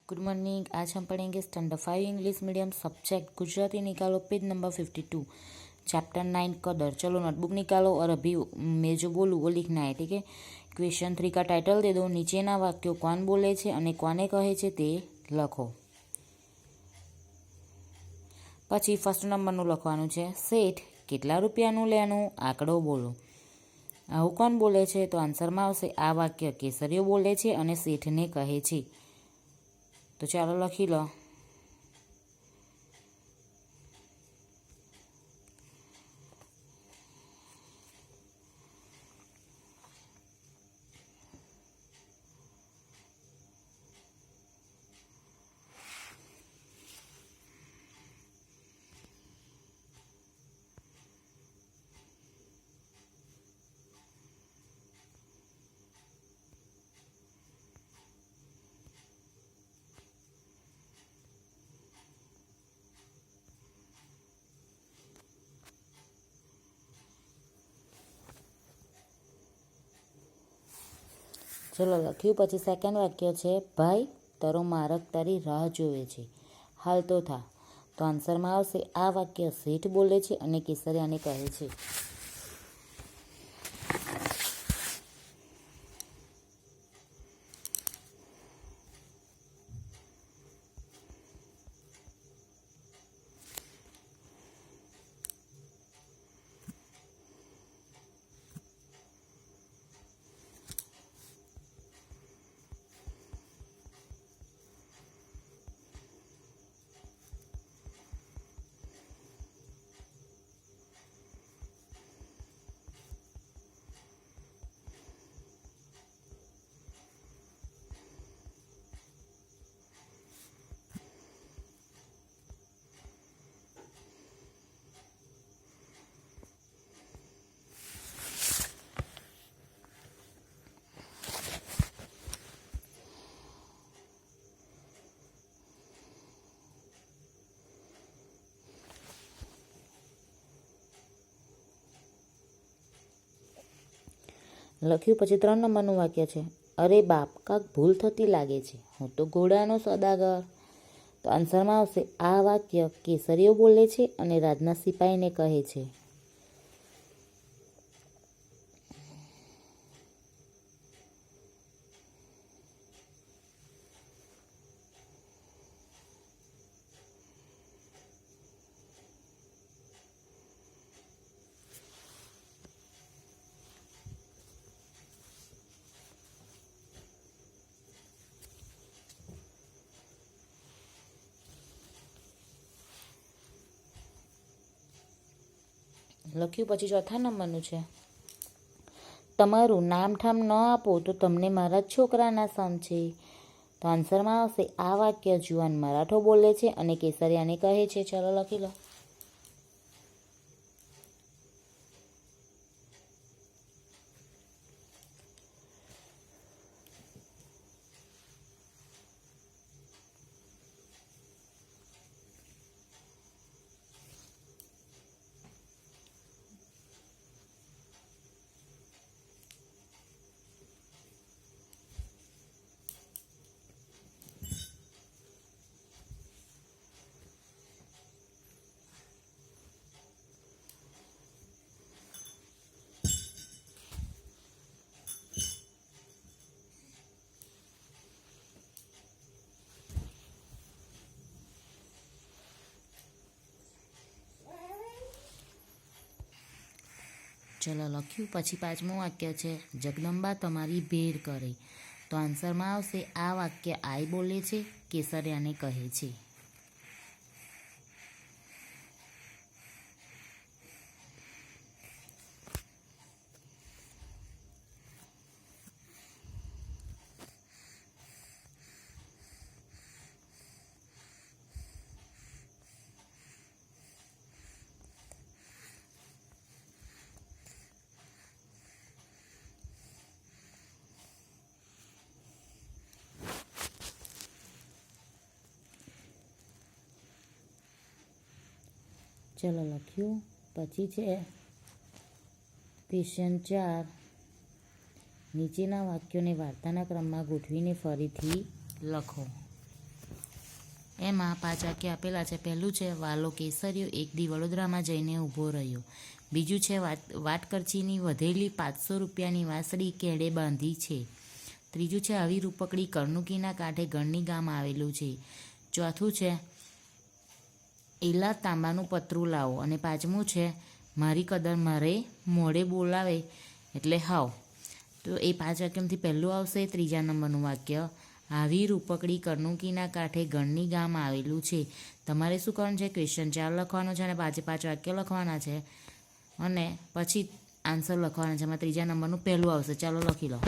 Good morning. आज हम पढ़ेंगे standard 5 English medium subject Gujarati. निकालो पेज नंबर 52, चैप्टर 9 कदर। चलो नोटबुक निकालो और अभी मैं जो बोलूँ वो लिखना है, ठीक है। क्वेश्चन 3 का टाइटल दे दो, नीचेना वाक्यों कोण बोले छे अने कोने कहे छे ते लखो। पछी फर्स्ट नंबरनुं लखवानुं छे, सेठ કેટલા રૂપિયાનું લેવાનું આંકડો બોલો। આવું કોણ બોલે છે? તો આન્સરમાં આવશે આ વાક્ય કેસરીઓ બોલે છે અને શેઠને કહે છે। तो चलो लखी लो। चलो लख्यू। पछी सेकंड वाक्य है, भाई तारो मारक तारी राह जोवे छे, हाल तो था। तो आंसर में आवशे आ वाक्य सेठ बोले छे अने केसरियाने कहे छे। लख्यू। पछी 3 नंबरनुं वाक्य है, अरे बाप काक भूल थती लागे छे, हूँ तो घोड़ानो सौदागर। तो आंसर में आवशे आ वाक्य केसरीओ बोले छे अने राजना सिपाहीने कहे छे। लख्यू। पछी चौथा नंबरनुं छे, तमारुं नाम ठाम न आपो तो तमने मारा छोकराना समझे। तो आंसर में आवशे आ वाक्य जुआन मराठो बोले छे अने केसरियाने कहे छे। चलो लखी लो। चलो लख्यू। पछी 5मुं वाक्य है, जगदंबा तमारी भेर करे। तो आंसर में आवशे आ वाक्य आई बोले छे केसरियाने कहे छे। चलो लख्यू। पछी है क्वेश्चन 4, नीचेना वाक्यों ने वार्ताना क्रम में गोठवीने फरीथी लखो। એમાં 5 વાક્ય આપેલા છે. પહેલું છે વાલો કેસરીયો એક દી વડોદરામાં જઈને ઊભો રહ્યો. બીજું છે વાટકરચીની વધેલી 500 રૂપિયાની વાસળી કેળે બાંધી છે. ત્રીજું છે આવી રૂપકડી કરણુકીના કાંઠે ગણની ગામ આવેલું છે. ચોથું છે એલા તાંબાનું પતરું લાવો. અને પાંચમું છે મારી કદર મારે મોડે બોલાવે એટલે હાવ. તો એ 5 વાક્યમાંથી પહેલું આવશે ત્રીજા નંબરનું વાક્ય, આવી રૂપકડી કરણુકીના કાંઠે ગણની ગામ આવેલું છે. તમારે શું કરવાનું છે? ક્વેશ્ચન 4 લખવાનો છે અને 5 વાક્ય લખવાના છે અને પછી આન્સર લખવાના છે. એમાં ત્રીજા નંબરનું પહેલું આવશે. ચાલો લખી લો.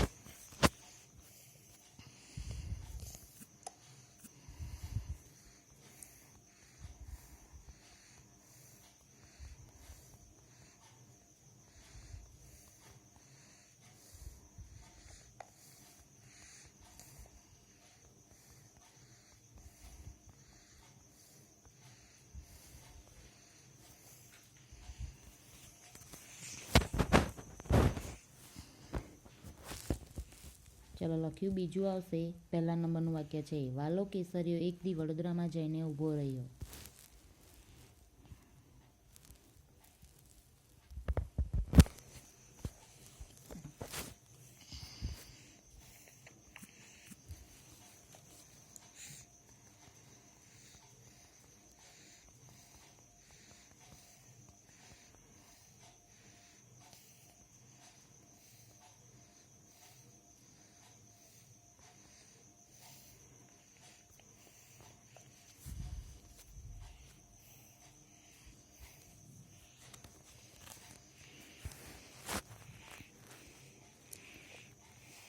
ચલો લખ્યું. બીજું આવશે. પહેલા નંબરનું વાક્ય છે વાલો કેસરીયો એક દી વડોદરામાં જઈને ઊભો રહ્યો.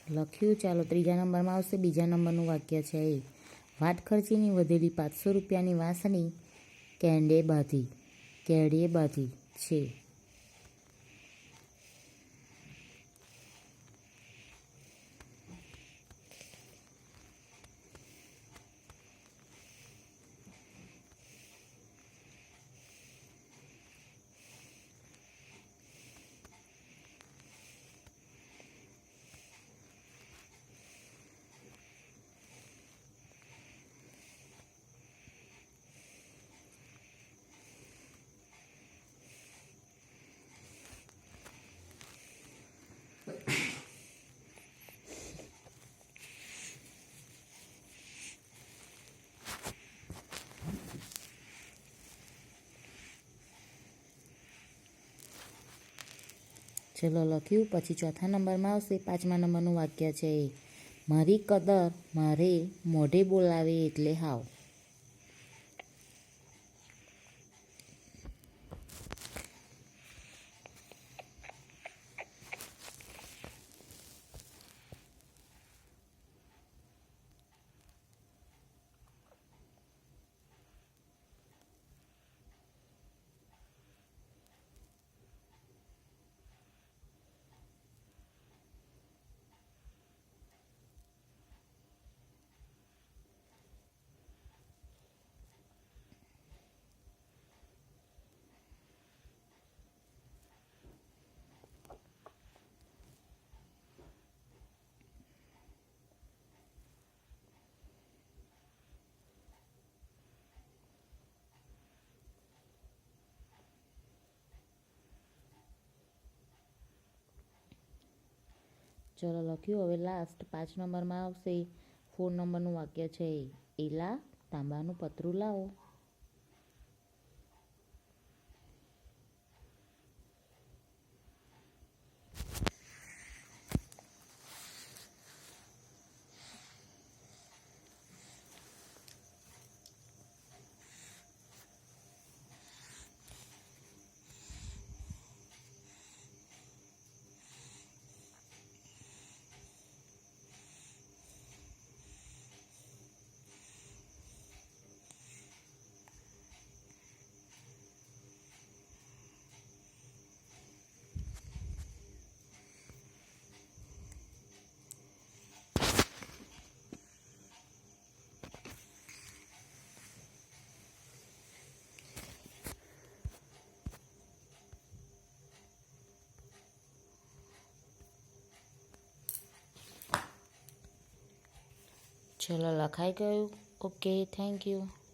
લખ્યું. ચાલો ત્રીજા નંબરમાં આવશે. બીજા નંબરનું વાક્ય છે વાટખર્ચીની વધેલી 500 રૂપિયાની વાસણી કેળે બાંધી છે. ચલો લખ્યું. પછી ચોથા નંબરમાં આવશે. 5મા નંબરનું વાક્ય છે મારી કદર મારે મોઢે બોલાવે એટલે હાવ. ચલો લખ્યું. હવે લાસ્ટ 5 નંબરમાં આવશે. 4 નંબરનું વાક્ય છે એલા તાંબાનું પતરું લાવો. ચલો લખાઈ ગયું. Okay, thank you.